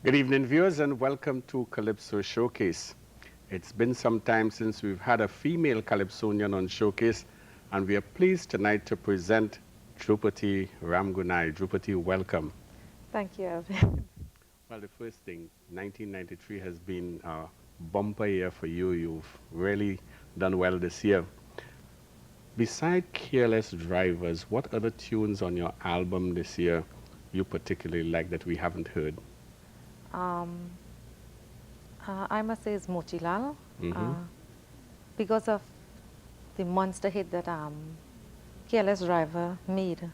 Good evening, viewers, and welcome to Calypso Showcase. It's been some time since we've had a female Calypsonian on Showcase, and we are pleased tonight to present Drupatee Ramgoonai. Drupatee, welcome. Thank you, Alvin. Well, the first thing, 1993 has been a bumper year for you. You've really done well this year. Beside Careless Drivers, what other tunes on your album this year you particularly like that we haven't heard? Um, I must say it's Motilal Mhm. because of the monster hit that Careless Driver made.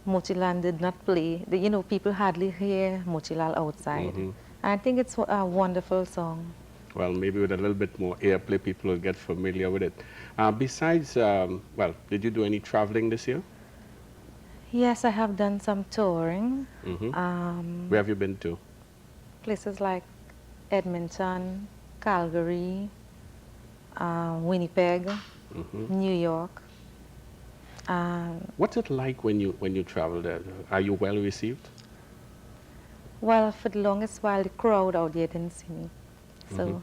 Motilal did not play. People hardly hear Motilal outside. Mhm. I think it's a wonderful song. Well, maybe with a little bit more airplay, people will get familiar with it. Besides, well, did you do any traveling this year? Yes, I have done some touring. Where have you been to? Places like Edmonton, Calgary, Winnipeg, New York. What's it like when you travel there? Are you well received? Well, for the longest while, the crowd out there didn't see me. So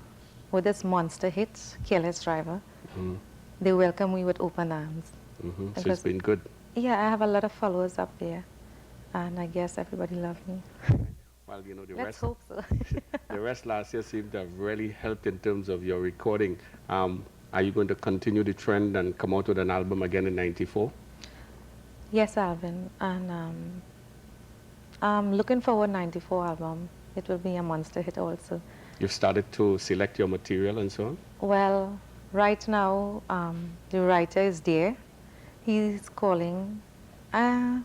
with this monster hit, Careless Driver, they welcome me with open arms. So it's been good. Yeah, I have a lot of followers up there, and I guess everybody loves me. Well, you know, the Let's rest, hope so. the rest last year seemed to have really helped in terms of your recording. Are you going to continue the trend and come out with an album again in '94? Yes, Alvin, and I'm looking forward '94 album. It will be a monster hit also. You've started to select your material and so on? Well, right now, the writer is there. He's calling. I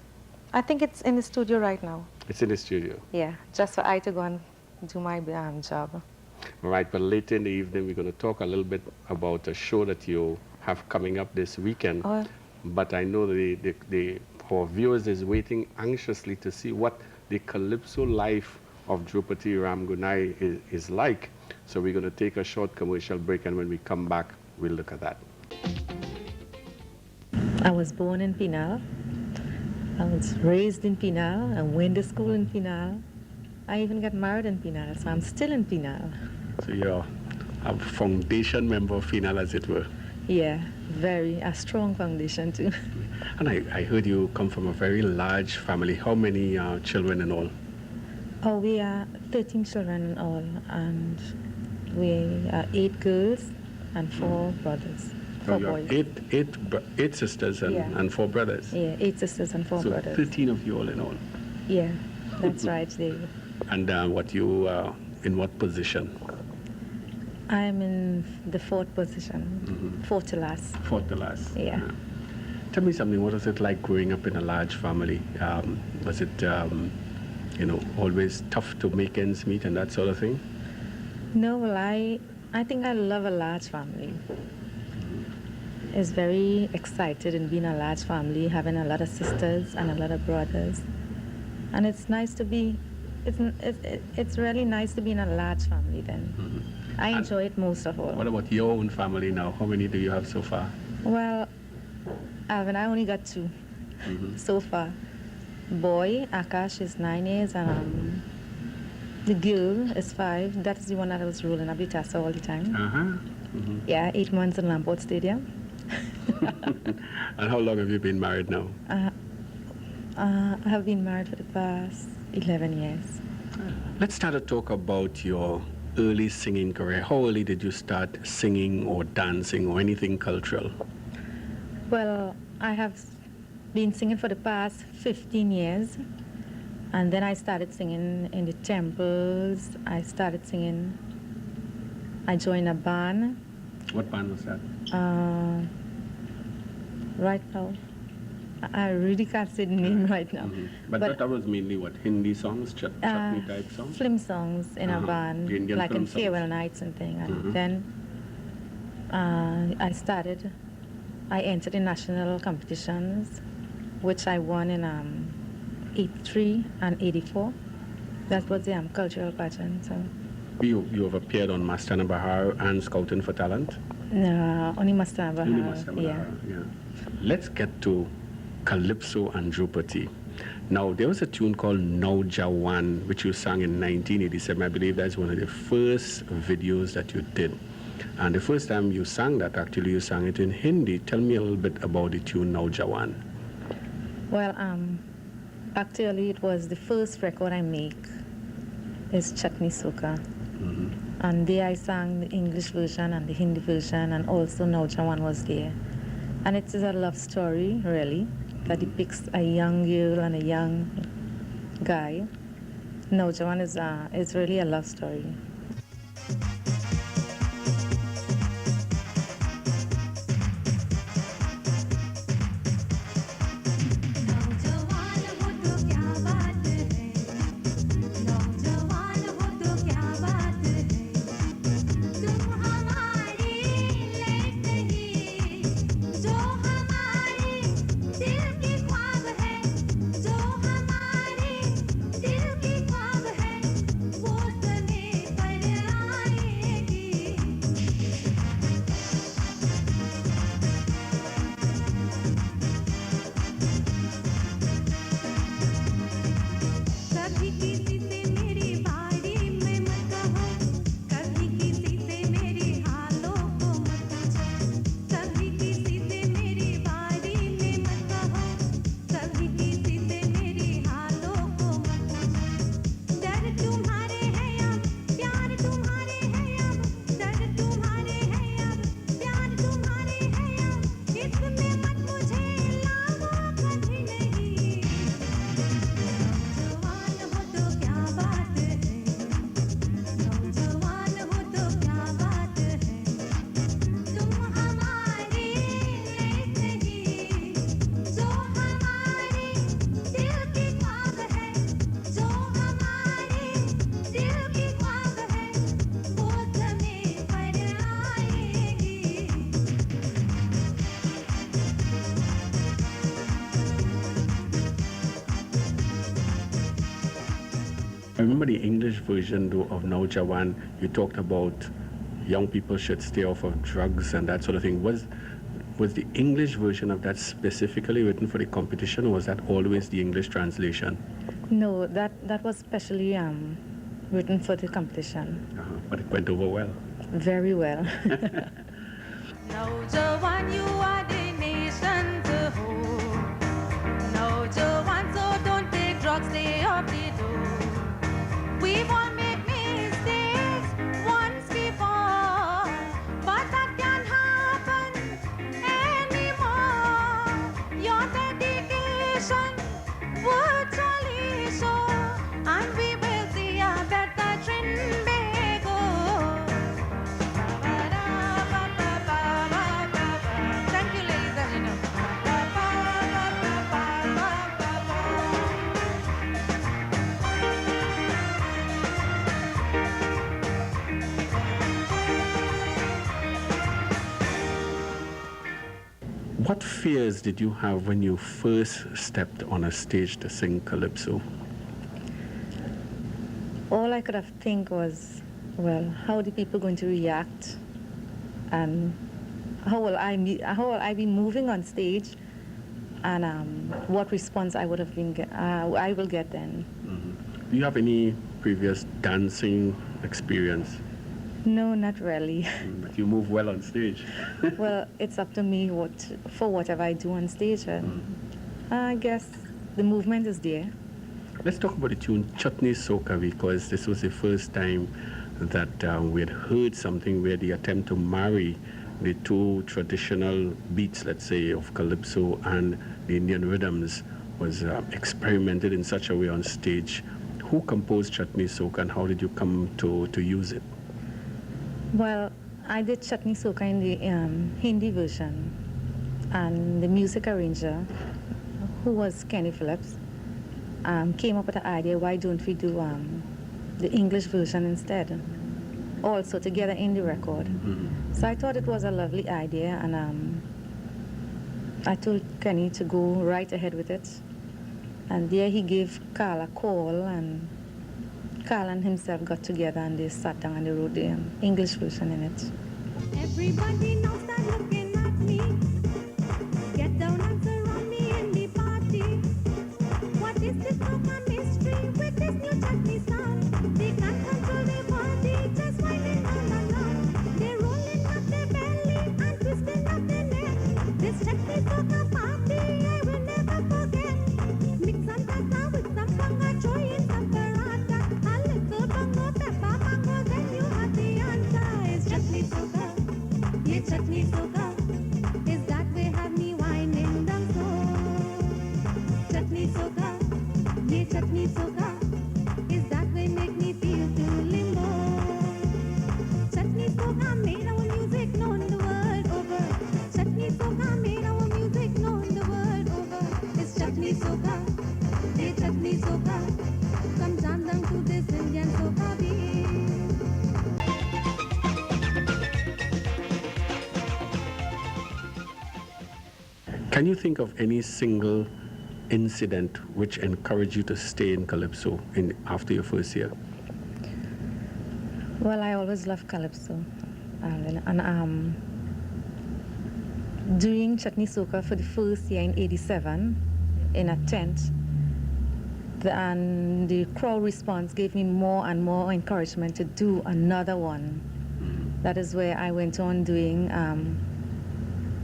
think it's in the studio right now. It's in the studio. Yeah, just for I to go and do my job. Right, but later in the evening, we're going to talk a little bit about a show that you have coming up this weekend. Oh. But I know our viewers is waiting anxiously to see what the Calypso life of Drupatee Ramgoonai is like. So we're going to take a short commercial break, and when we come back, we'll look at that. I was born in Pinal. I was raised in Pinal and went to school in Pinal. I even got married in Pinal, so I'm still in Pinal. So you're a foundation member of FINAL, as it were. Yeah, a strong foundation too. And I heard you come from a very large family. How many children in all? Oh, we are 13 children in all, and we are 8 girls and 4 brothers. So 4 you boys. have eight sisters and 4 brothers. Yeah, 8 sisters and 4 So brothers. 13 of you all in all. Yeah, that's right, David. And in what position? I'm in the 4th position, 4th to last. 4th to last. Yeah. Tell me something. What was it like growing up in a large family? Was it, always tough to make ends meet and that sort of thing? No, well, I think I love a large family. It's very excited in being a large family, having a lot of sisters and a lot of brothers. And it's nice to be, it's really nice to be in a large family then. I enjoy it most of all. What about your own family now? How many do you have so far? Well, Alvin, I only got 2 so far. Boy, Akash is 9 years, and the girl is 5. That's the one that was rolling up the Tasa all the time. Yeah, 8 months in Lamport Stadium. And how long have you been married now? I have been married for the past 11 years. Let's start to talk about your early singing career. How early did you start singing or dancing or anything cultural? Well, I have been singing for the past 15 years. And then I started singing in the temples. I joined a band. What band was that? Right now, I really can't say the name right now. But that was mainly what? Hindi songs, chutney type songs? Film songs in a band, The Indian like film in songs. farewell nights and things. And then I entered in national competitions, which I won in 83 and 84. That was the cultural pageant. So. You have appeared on Mastana Bahar and Scouting for Talent? No, only Mastana Bahar. Only Mastana Bahar, yeah. Let's get to Calypso and Drupatee. Now, there was a tune called Now Jawan, which you sang in 1987. I believe that's one of the first videos that you did. And the first time you sang that, actually, you sang it in Hindi. Tell me a little bit about the tune Now Jawan. Well, actually, it was the first record I make. It's Chutney Soca. And there I sang the English version and the Hindi version, and also Now Jawan was there. And it is a love story, really, that depicts a young girl and a young guy. Now Jawan is really a love story. I remember the English version though of Now Jawan. You talked about young people should stay off of drugs and that sort of thing. Was the English version of that specifically written for the competition, or was that always the English translation? No, that was specially written for the competition. But it went over well. Very well. Now Jawan, you are the nation's hope. Now Jawan, so don't take drugs, stay off the door. We've all made mistakes once before, but that can't happen anymore. Your dedication would surely show, and we will see a better Trinbago. Thank you, ladies and gentlemen. What fears did you have when you first stepped on a stage to sing Calypso? All I could have think was, well, how are the people going to react, and how will I be moving on stage, and what response I will get then. Do you have any previous dancing experience? No, not really. But you move well on stage. Well, it's up to me for whatever I do on stage. I guess the movement is there. Let's talk about the tune Chutney Soca, because this was the first time that we had heard something where the attempt to marry the two traditional beats, let's say, of Calypso and the Indian rhythms was experimented in such a way on stage. Who composed Chutney Soca, and how did you come to use it? Well, I did Chutney Soca in the Hindi version, and the music arranger, who was Kenny Phillips, came up with the idea, why don't we do the English version instead, also together in the record. So I thought it was a lovely idea, and I told Kenny to go right ahead with it. And there he gave Carl a call, and Carl and himself got together and they sat down and they wrote the English version in it. Everybody now start looking at me. Get down and surround me in the party. What This is soca mystery with this new chutney sound. They can't control their body, just whining all along. They're rolling up their belly and twisting up their neck. This chutney soca party I will never forget. Mix some tasa with some conga, throw in some paratha. A little bongo, pepper mango, then you have the answer. It's chutney soca, yeah, chutney soca. Is that way have me whining down so? Chutney soca, yeah, chutney soca. Is that way make me feel to limbo? Chutney soca made our music known the world over. Chutney soca made our music known the world over. It's chutney soca, yeah, chutney soca. Come jam down to this Indian soca beat. Can you think of any single incident which encouraged you to stay in Calypso after your first year? Well, I always loved Calypso. And doing Chutney Soca for the first year in 87 in a tent, and the crowd response gave me more and more encouragement to do another one. That is where I went on doing,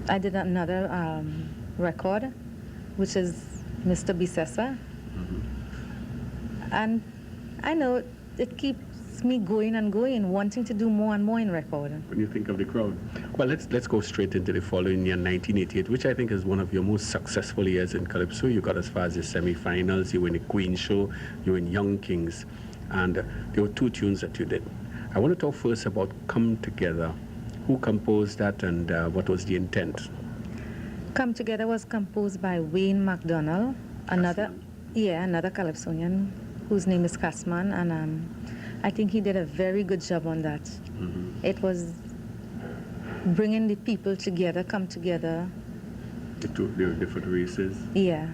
I did another record, which is Mr. Bisesa. And I know it keeps me going and going, wanting to do more and more in record. When you think of the crowd. Well, let's go straight into the following year, 1988, which I think is one of your most successful years in Calypso. You got as far as the semi-finals, you were in the Queen Show, you were in Young Kings, and there were 2 tunes that you did. I want to talk first about Come Together. Who composed that, and what was the intent? Come Together was composed by Wayne McDonald, another Calypsonian whose name is Casman, and I think he did a very good job on that. It was bringing the people together, come together. The different races. Yeah.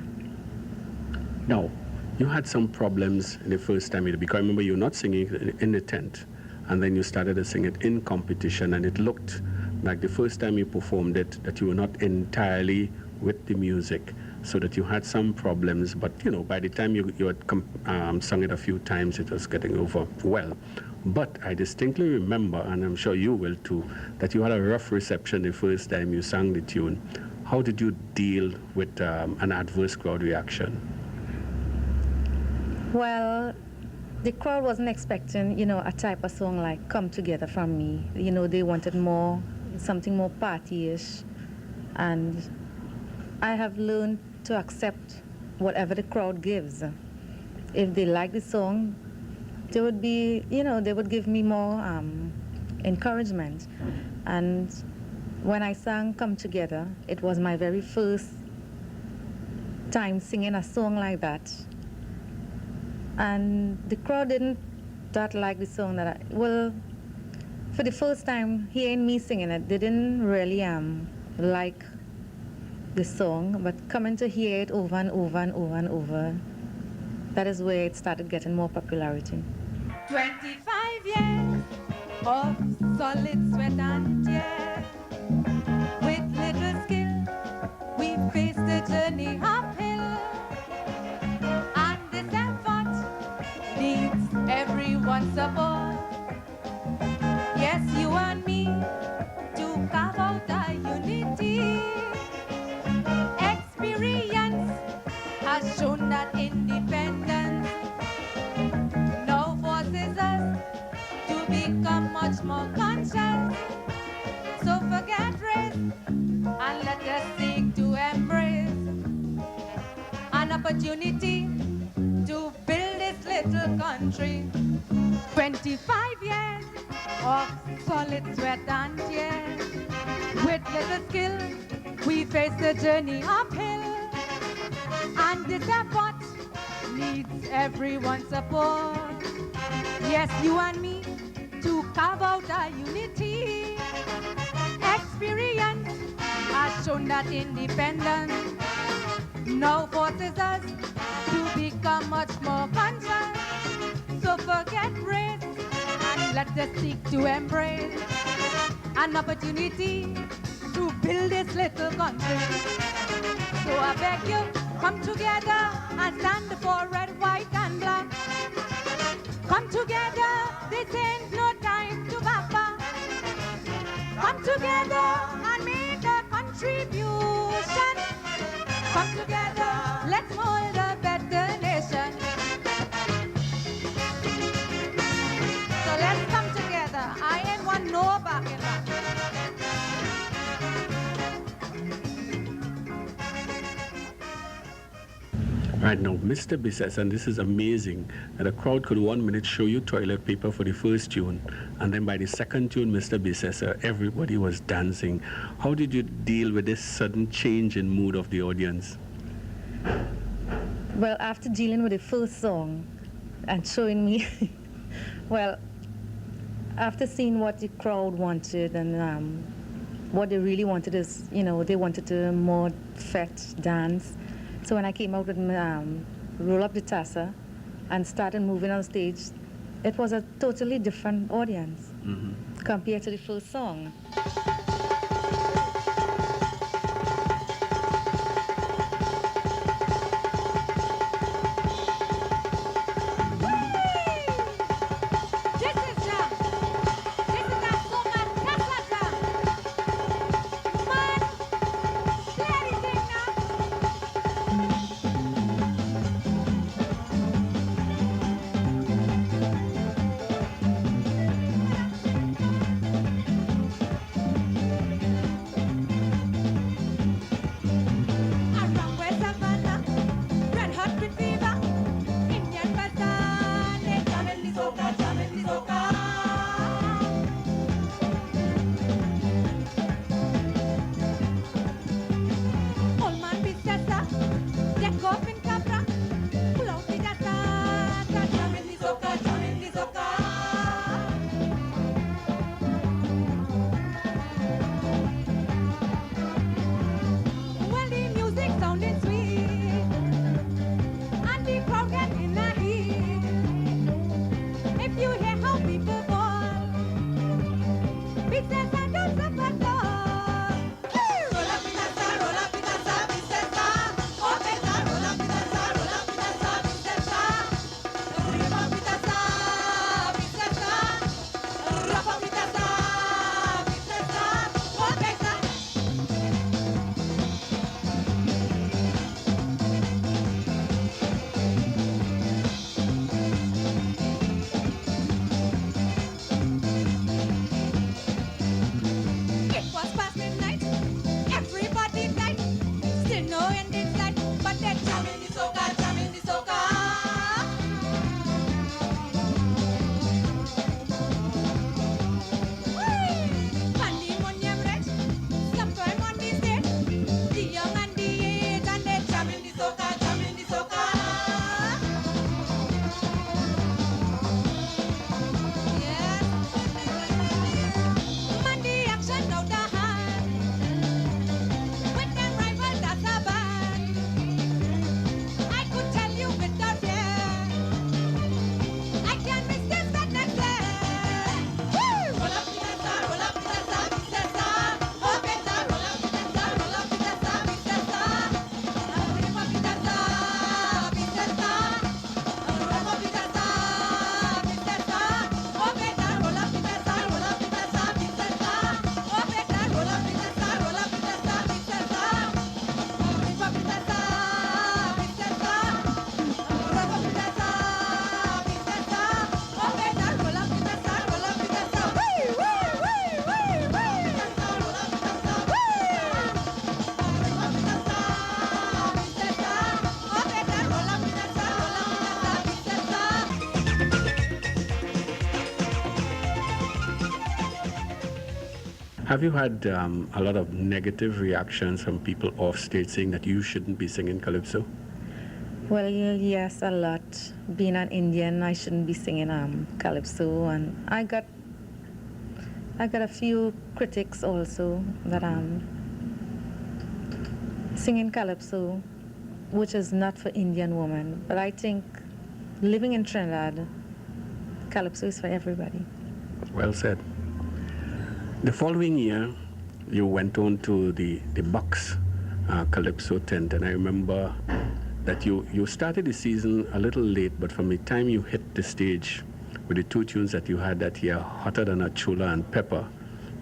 Now, you had some problems the first time, because I remember you were not singing in the tent, and then you started to sing it in competition, and it looked like the first time you performed it, that you were not entirely with the music, so that you had some problems, but by the time you had sung it a few times, it was getting over well. But I distinctly remember, and I'm sure you will too, that you had a rough reception the first time you sang the tune. How did you deal with an adverse crowd reaction? Well, the crowd wasn't expecting, a type of song like Come Together from me. They wanted more, something more party-ish. And I have learned to accept whatever the crowd gives. If they like the song, they would be, they would give me more encouragement. And when I sang Come Together, it was my very first time singing a song like that. And the crowd didn't that like the song for the first time hearing me singing it, they didn't really like the song, but coming to hear it over and over and over and over, that is where it started getting more popularity. 25 years of solid sweat and tears. With little skill, we faced the journey uphill. And this effort needs everyone's support. Yes, you and me, to carve out our unity. Experience has shown that independence now forces us to become much more conscious. So forget race and let us seek to embrace an opportunity to build this little country. 25 years of solid sweat and tears. With little skill, we face the journey uphill. And this effort needs everyone's support. Yes, you and me, to carve out our unity. Experience has shown that independence now forces us to become much more conscious. So forget race and let us seek to embrace an opportunity to build this little country. So I beg you, come together and stand for red, white, and black. Come together, this ain't no time to back back. Come together and make a contribution. Come together, let's mold a better nation. So let's come together. I ain't want no backing back. Right now, Mr. Bisses, and this is amazing, that a crowd could 1 minute show you toilet paper for the first tune, and then by the second tune, Mr. Bisses, everybody was dancing. How did you deal with this sudden change in mood of the audience? Well, after dealing with the first song and showing me, well, after seeing what the crowd wanted and what they really wanted is, they wanted a more fetch dance. So when I came out with Roll Up the Tasa and started moving on stage, it was a totally different audience compared to the first song. Have you had a lot of negative reactions from people off stage saying that you shouldn't be singing Calypso? Well, yes, a lot. Being an Indian, I shouldn't be singing Calypso, and I got a few critics also that singing Calypso, which is not for Indian women. But I think living in Trinidad, Calypso is for everybody. Well said. The following year, you went on to the Box Calypso tent, and I remember that you started the season a little late, but from the time you hit the stage with the two tunes that you had that year, Hotter Than a Chula and Pepper,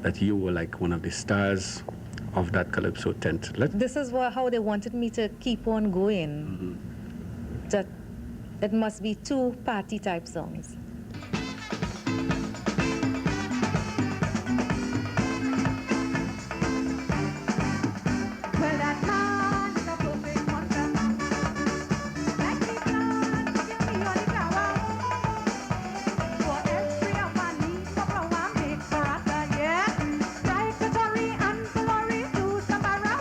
that you were like one of the stars of that Calypso tent. This is how they wanted me to keep on going. That it must be two party type songs. Well, that man is a perfect monster. Like the plant in the only flower. For every of our needs, the flower makes for us, yeah. Like the curry and celery to Samara.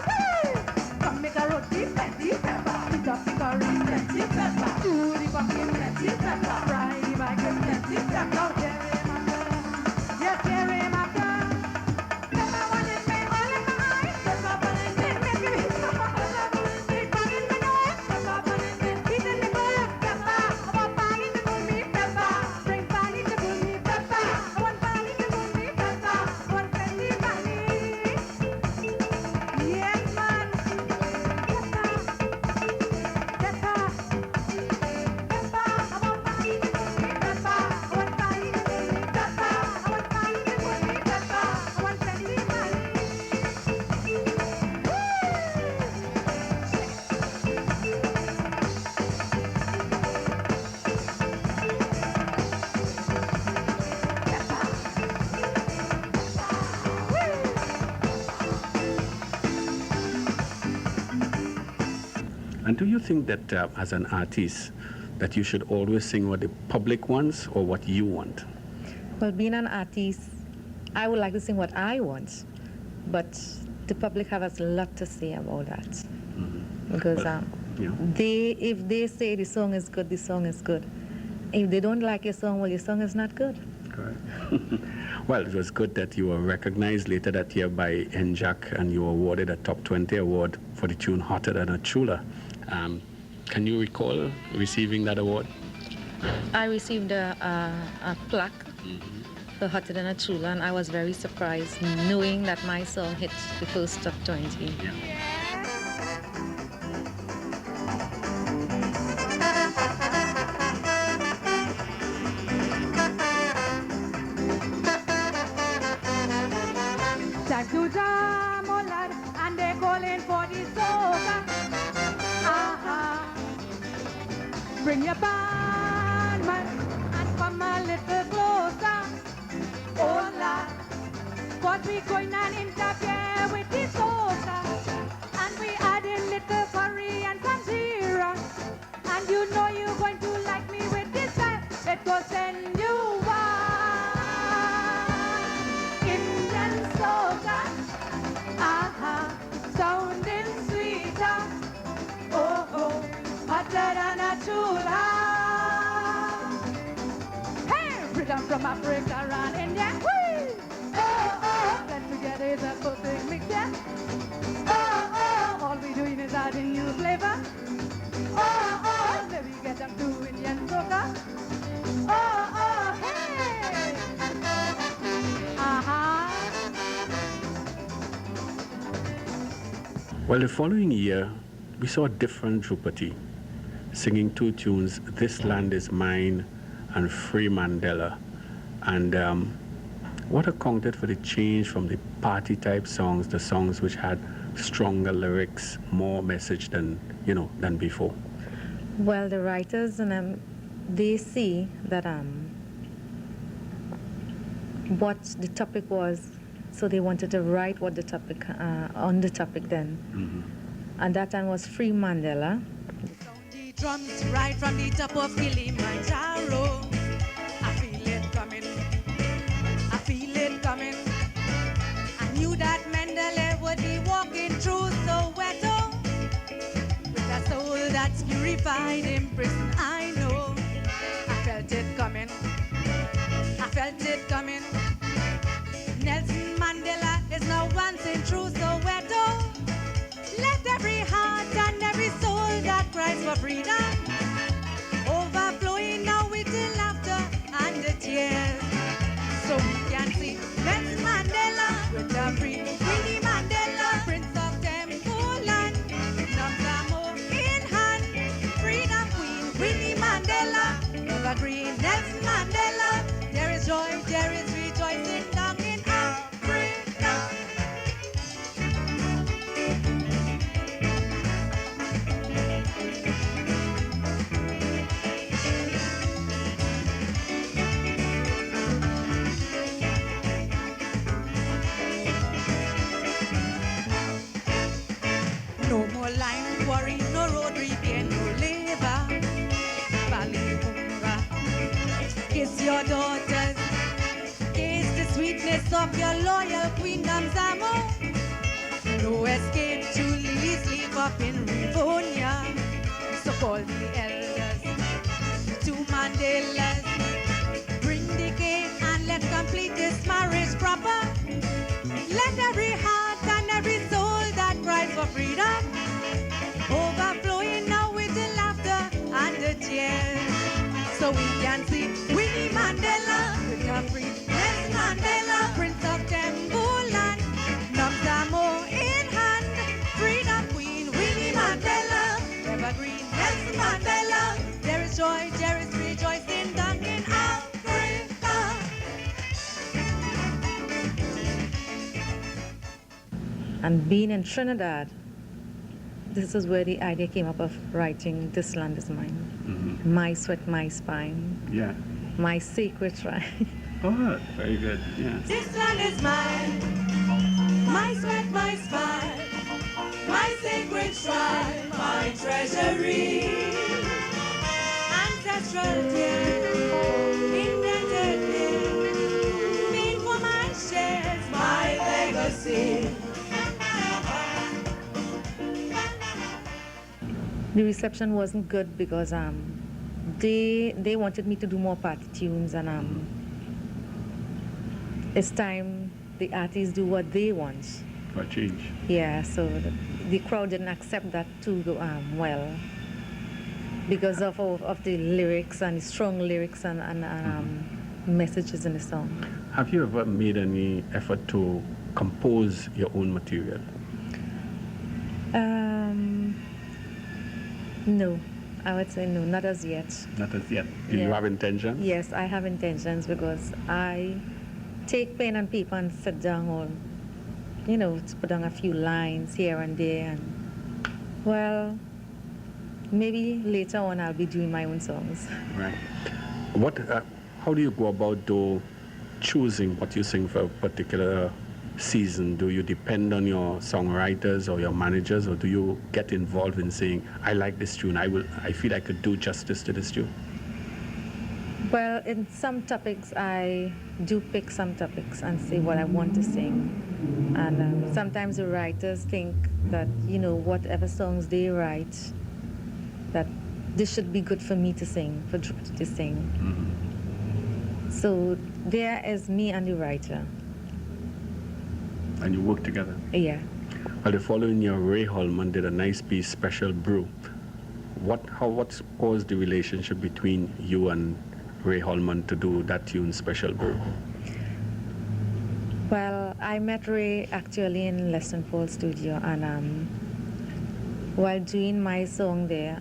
Come make a roti, plenty pepper. Eat up the curry, plenty pepper. Do the pumpkin, plenty pepper. Fry the bacon, plenty pepper. Jerry Master, yes, Jerry Master. Pepper one is made all in my eyes. Pepper one is made, make me eat pepper. Pepper one is made, put in my nose. Pepper one is made, eat in the bowl. Pepper, I want party to pull me pepper. Bring party to pull me pepper. I want party to pull me pepper. I want plenty party. Yes, man. Pepper, pepper, pepper. I want party to pull me pepper. I want party to pull me pepper. I want party to pull me pepper. I want plenty party. And do you think that as an artist, that you should always sing what the public wants or what you want? Well, being an artist, I would like to sing what I want, but the public have a lot to say about that. Because Yeah. if they say the song is good, the song is good. If they don't like your song, well, your song is not good. Correct. Well, it was good that you were recognized later that year by NJAC and you were awarded a Top 20 award for the tune Hotter Than a Chula. Can you recall receiving that award? I received a plaque for Hotter Than a Chula, and I was very surprised knowing that my song hit the first top 20. Time to jam, oh lad, and they calling for the soca. Bring your band, man, and come a little closer. Oh lad, but we going and interfere with the soca, and we adding little curry and some zira. And you know you're going to like me with this style. It will send you one Indian soca. Sounding sweeter. Oh, oh, hotter than a chula. Hey, freedom from Africa and India. Whee! Oh, oh, blend together is a perfect mixture. Oh, oh, all we doing is adding new flavor. Oh, oh, let me get them to Indian soca. Oh, oh, hey! Well, the following year, we saw a different Drupatie singing two tunes, This Land Is Mine and Free Mandela. And what accounted for the change from the party type songs, the songs which had stronger lyrics, more message than before? Well, the writers and they see that what the topic was, so they wanted to write what the topic on the topic then, and that time was Free Mandela. Sound the drums right from the top of Kilimanjaro. I feel it coming. I feel it coming. I knew that Mandela would be walking through Soweto with a soul that's purified in prison. I know. I felt it coming. I felt it coming. Nelson Mandela is now dancing through Soweto. Let every heart and every soul that cries for freedom overflowing now with the laughter and the tears. So we can see Nelson Mandela with the free Winnie Mandela, Prince of Temple Land, Namdamo in hand. evergreen. Nelson Mandela, there is joy, there is rejoicing down in Africa. No more line quarry, no road repair, no labor. Valley kiss your daughters, taste the sweetness of your loyal queendom, Zamo. No escape to Lily's leave up in Rivonia. So call the elders, the two Mandelas. Bring the cake and let's complete this marriage proper. Let every heart and every soul that cries for freedom overflowing now with the laughter and the tears. So we can see Winnie Mandela with her free Nelson Mandela, Prince of Tembuland, Namzamo in hand, Freedom Queen Winnie Mandela, evergreen Nelson Mandela. There is joy, there is rejoicing down in Africa. And being in Trinidad, this is where the idea came up of writing This Land Is Mine. Mm-hmm. My sweat, my spine. Yeah. My sacred shrine. Oh, very good. Yeah. This land is mine, my sweat, my spine, my sacred shrine, my treasury. Ancestral tears, indented names, mean for my shares, my legacy. The reception wasn't good because they wanted me to do more party tunes, and it's time the artists do what they want. For change. Yeah, so the crowd didn't accept that too well because of the lyrics and the strong lyrics and messages in the song. Have you ever made any effort to compose your own material? No, I would say no, not as yet. Not as yet. Do you Yeah. have intentions? Yes, I have intentions because I take pen and paper and sit down or, to put down a few lines here and there. And, well, maybe later on I'll be doing my own songs. Right. How do you go about choosing what you sing for a particular season? Do you depend on your songwriters or your managers, or do you get involved in saying, I like this tune, I feel I could do justice to this tune? Well, in some topics, I do pick some topics and say what I want to sing. And sometimes the writers think that, whatever songs they write, that this should be good for me to sing, for Drupatie to sing. Mm-hmm. So there is me and the writer. And you work together? Yeah. Well, the following year, Ray Holman did a nice piece, Special Brew. What caused the relationship between you and Ray Holman to do that tune, Special Brew? Well, I met Ray actually in Lesson Fall Studio, and while doing my song there,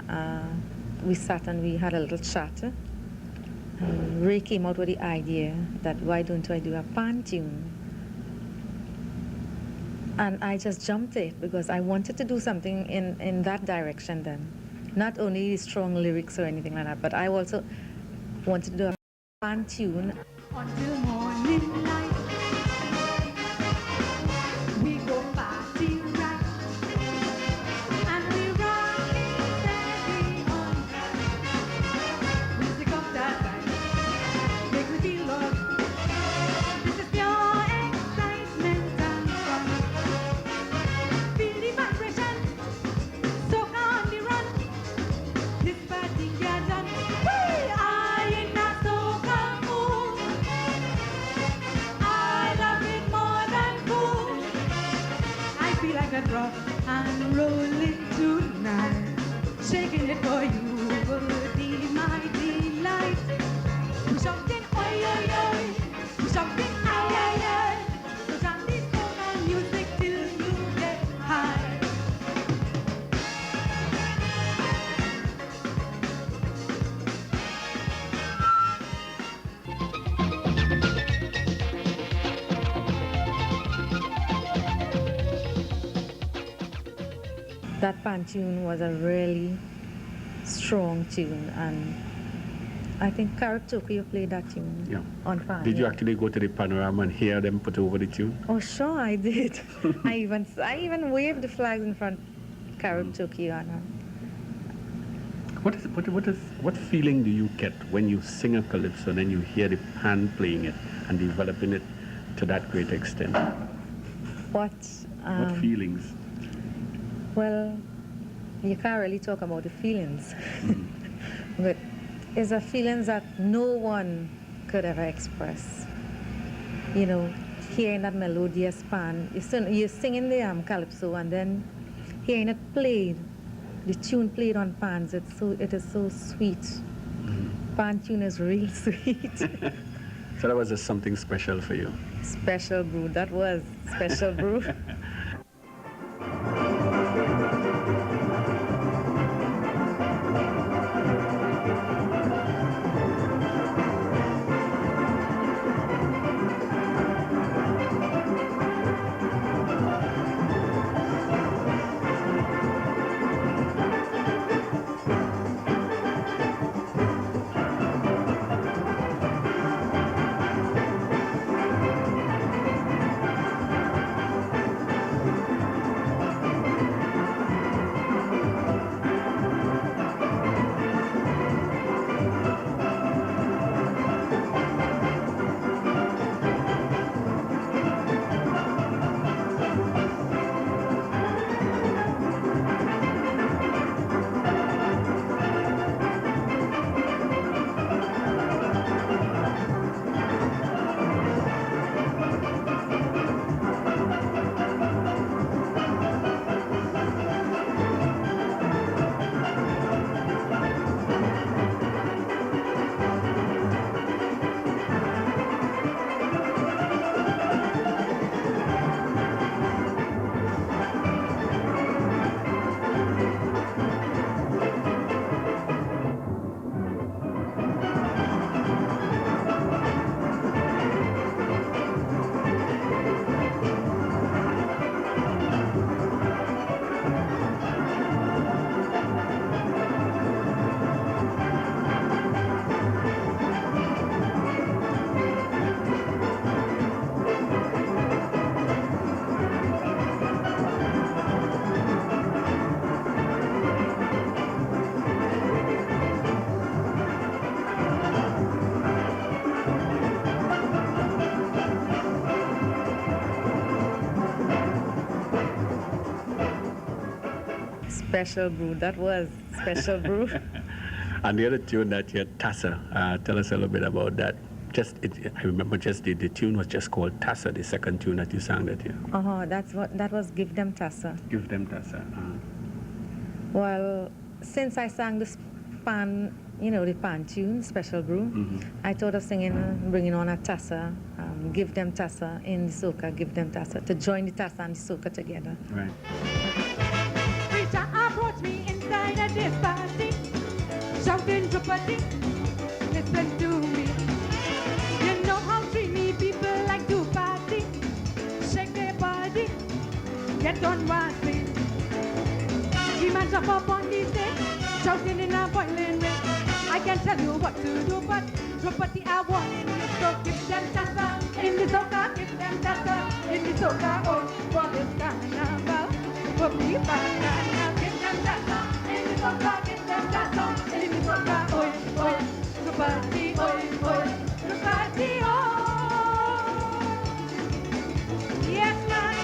we sat and we had a little chat. Ray came out with the idea that why don't I do a pan tune? And I just jumped it because I wanted to do something in that direction then. Not only strong lyrics or anything like that, but I also wanted to do a pan tune. Until morning light, we go party right, and we rock steady on. Music of that night makes me feel love. This is pure excitement and fun. Feel the vibration, soca on the run. This party get done. We are in a soca mood. that pan tune was a really strong tune, and I think Calypso played that tune Yeah. on pan. Did you yeah. actually go to the panorama and hear them put over the tune? Oh, sure, I did. I even waved the flags in front of Calypso and What feeling do you get when you sing a calypso and then you hear the pan playing it and developing it to that great extent? what? What feelings? Well, you can't really talk about the feelings, but it's a feelings that no one could ever express. You know, hearing that melodious pan, you're singing the calypso, and then hearing it played, the tune played on pans. It is so sweet. Pan tune is real sweet. So that was just something special for you. Special brew. That was special brew. Special brew. That was special brew. And the other tune that you had, Tasa, tell us a little bit about that. I remember the tune was just called Tasa, the second tune that you sang that year. That was Give Them Tasa. Give them Tasa. Well, since I sang the pan, the pan tune, special brew, I thought of bringing on a Tasa, Give Them Tasa in the soca, Give Them Tasa, to join the Tasa and the soca together. Right. Preacher approached me inside a this party, shouting Drupatie, listen to me. You know how dreamy people like to party, shake their body, get on dancing. The man jump up on the stage, shouting in a boiling rain. I can tell you what to do, but Drupatie I want in this, so give them Tasa in the soca, give them Tasa in the soca, oh, for this carnival. For me, banana, give them Tasa in the soca, give them Tasa in the soca, oi, oi, Drupatie, oi, oi, Drupatie, oh. Yes, man.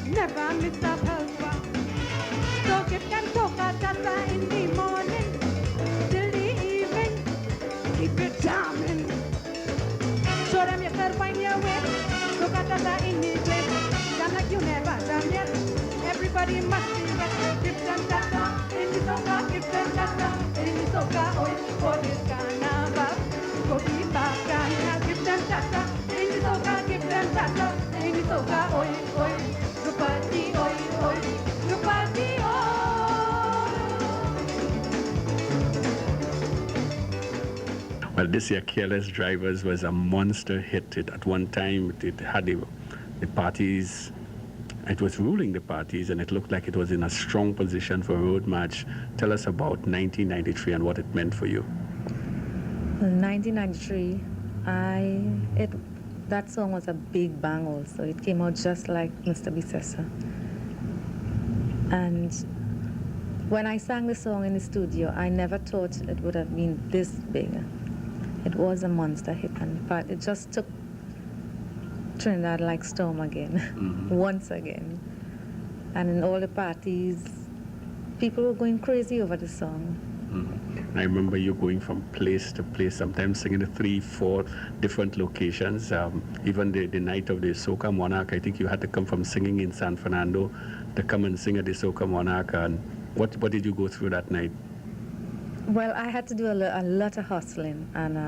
Never miss a helper. So give them soca Tasa in the morning till the evening. Keep it jamming. Show them yourself find your way. Soca Tasa in the place. Jam like you never jam yet. Everybody must be wet. Give them Tasa in the soca. give them Tasa. In the soca, oi, for this carnival. Go be back and give them Tasa. In the soca, give them Tasa. In the soca, oi, oi, Drupatie, oi, oi, Drupatie, oi. Well, this year, Careless Drivers was a monster hit. At one time, it had the parties, it was ruling the parties, and it looked like it was in a strong position for a road march. Tell us about 1993 and what it meant for you. In 1993, that song was a big bang also. It came out just like Mr. B. Tasa. And when I sang the song in the studio, I never thought it would have been this big. It was a monster hit, but it just took Trinidad like storm again, once again. And in all the parties, people were going crazy over the song. I remember you going from place to place, sometimes singing to 3-4 different locations. Even the night of the Soca Monarch, I think you had to come from singing in San Fernando to come and sing at the Soca Monarch. And what did you go through that night? Well, I had to do a lot of hustling, and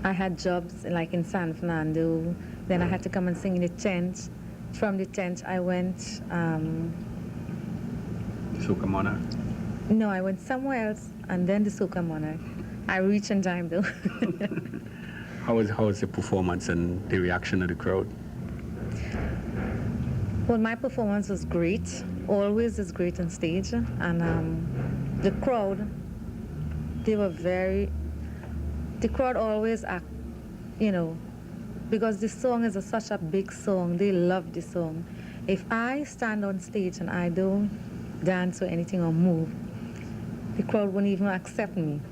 I had jobs like in San Fernando. Then I had to come and sing in the tent. From the tent, I went. Soca Monarch? No, I went somewhere else, and then the Soca Monarch. I reached in time though. How was the performance and the reaction of the crowd? Well, my performance was great. Always is great on stage, and the crowd. The crowd always act, because this song is such a big song. They love the song. If I stand on stage and I don't dance or anything or move, the crowd won't even accept me.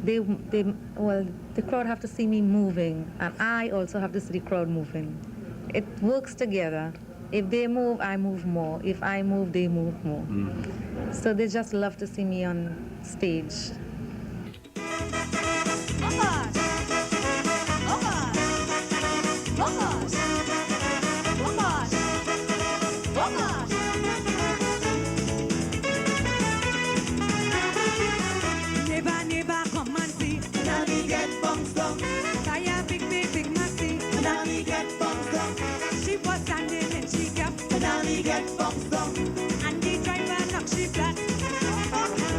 The crowd have to see me moving, and I also have to see the crowd moving. It works together. If they move, I move more. If I move, they move more. So they just love to see me on stage. And the driver knocked she flat.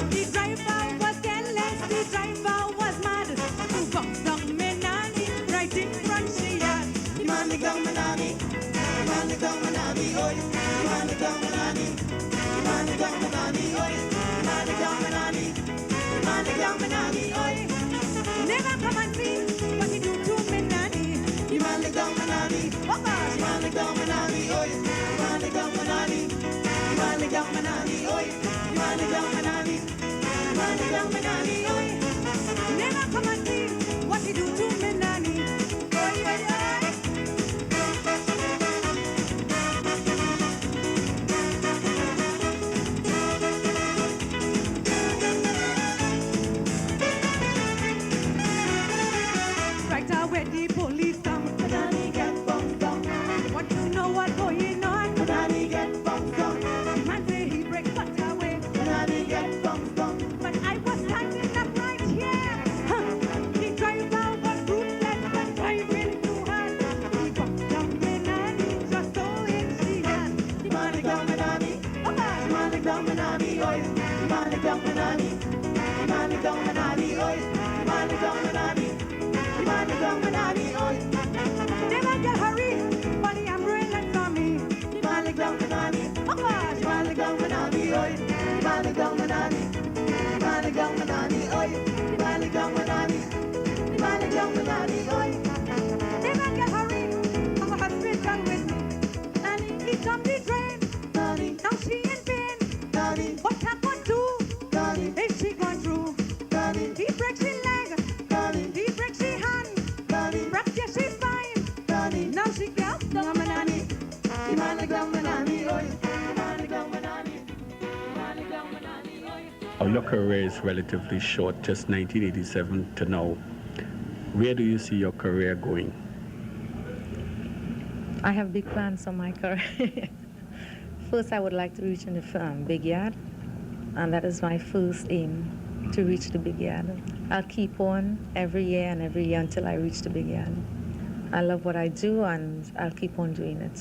The driver was careless, the driver was mad. Who bumped down me nanny right in front she had. The man the gun me nanny, the man the gun me nanny, oi. The man the gun me nanny, the man the gun me nanny, oi. The man the gun me nanny, the man the gun me nanny, oi. Never come and see what he do to me nanny. The man the gun me nanny, oh gosh, the man the gun me nanny, oi. The man the gun me nanny. Young manani, oi, you want a young manani, you want a young manani, oi. Never come and see what he do to me, nanny. Oi, oi, oi. Right away the police come, manani get bumped down. Want to know what going on? Manani get bumped down. But I was standing up right here. The driver was ruthless and driving too hard. He bumped down me nanny, just so in she had. The man down me nanny, oh God. The man down me nanny, oi. The man down me nanny, the man down me nanny, oi. The man down me nanny, the man down me nanny, oi. Never get hurry, but the umbrella for me. The man down me nanny, oh God. The man down me nanny, oi. The man down me nanny. Young manani, oi, the young manani, the young manani, oi. Never get hurry, I'm a husband with me. Nanny, he come the train, Nanny, now she in pain, Nanny, what happened to, Nanny, is she gone through, Nanny, he breaks his leg, Nanny, he breaks his hand, Nanny, breaks your she fine, Nanny, now she gets the manani, the young manani, oi, the young manani, the young manani, oi. Your career is relatively short, just 1987 to now. Where do you see your career going? I have big plans on my career. First, I would like to reach in the big yard. And that is my first aim, to reach the big yard. I'll keep on every year and every year until I reach the big yard. I love what I do, and I'll keep on doing it.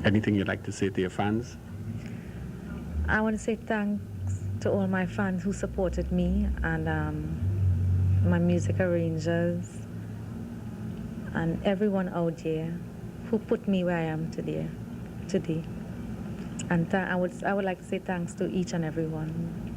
Anything you'd like to say to your fans? I want to say thanks to all my fans who supported me, and my music arrangers, and everyone out there who put me where I am today. And I would like to say thanks to each and every one.